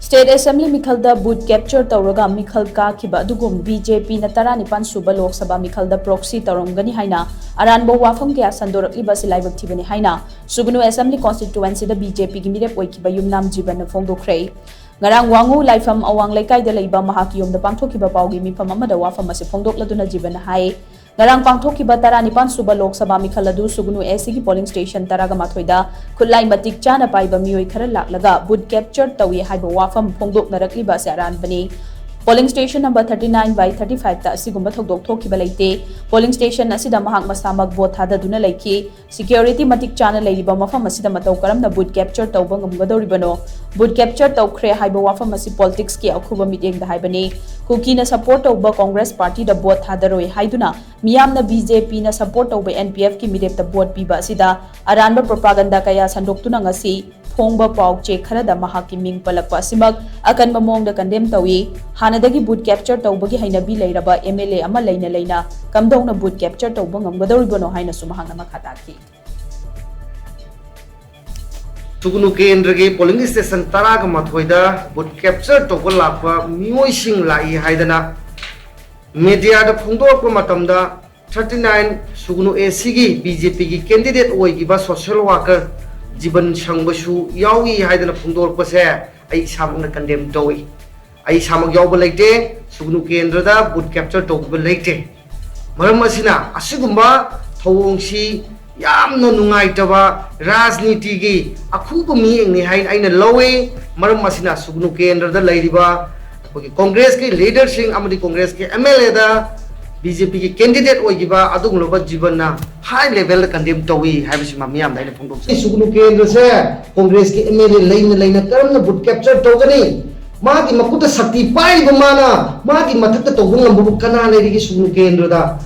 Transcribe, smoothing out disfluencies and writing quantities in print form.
State Assembly Mikhalda boot capture Tauraga Mikhal Kakiba Dugum BJP Natara Nipan Suba Lok Sabha Mikhalda proxy Tarongani Haina Aranbo Wafam Kya Sandorak Libas Live Tivani Haina Sugunu Assembly Constituency the BJP Gimire Oikiba Yumnam Jiban Fondo Kray Ngarang Wangu Lifam Awang Lekai de Laiba Mahakiyum the Pangtokiba Paugi Mipam Amada Wafam as a Fondok Laduna Jiban Hai Ngarang Pangtokiba Tara Nipan Suba Lok Sabha Mikhaladu Sugunu SC polling station Taraga Mathoida Kulai Matik Chana Paiba Mioi Kara Laklaga would capture Tawi Haiba Wafam Pongdok Narakliba Saran Bani polling station number 39 by 35 ta Sigumba Togdok Tokiba Laite polling station Asida Mahak Masamak Bot Hada Duna Laiki security Matik Chana Laiba Mafam Asida Matokaram the would capture Taubangam Gadoribano would capture Taukre Haiba Wafam Masi politics ki Akuba meeting the Haibani Kuki na support over Congress Party the Bot Hadaroi Haiduna Miyam na BJP na support over NPF ki midep the Bot Piba Sida Aranba propaganda kaya sandok tunangasi Pongba Pau Che Karada Mahaki Ming Palakwa Simag Akan Mamong the condemn Tawi Hanadagi boot capture Taubagi Hainabi Lairaba MLA Ama Laina Laina Kamdong na boot capture Taubangam Gadoribono Haina Sumahanga Makataki Sugunu Kendra ke polling station Taraga Mathoida boot capture Tokolapa Muising Lai Haidana Media the Pundo Matamda 39 Sugunu ACG BJP candidate Oigiba social worker Jiban Shangbashu Yawi Haidana Pundo Pase I Samana condemned Dowi I Samak Yoba Late Sugunu Kendra boot capture Tokuba Late Maramasina Asugumba Tawongshi Yamno Nungaitava Razniti gi Akuba mi ni hain aina lowe Maramasina Sugunu Kendra the Ladiba Congress ke leader sing Amadi Congress ke MLA da BJP ki candidate Oigiba Adung Loba Jibana high level condemn Tawi Habishima Miam Dina Pungo Sugunu Kendra se Congress ke MLA Laina Karam boot capture Togani Maki Makuta Sakti Pai Bumana Maki Matata Togunga Bukana Lady Sugunu Kendra da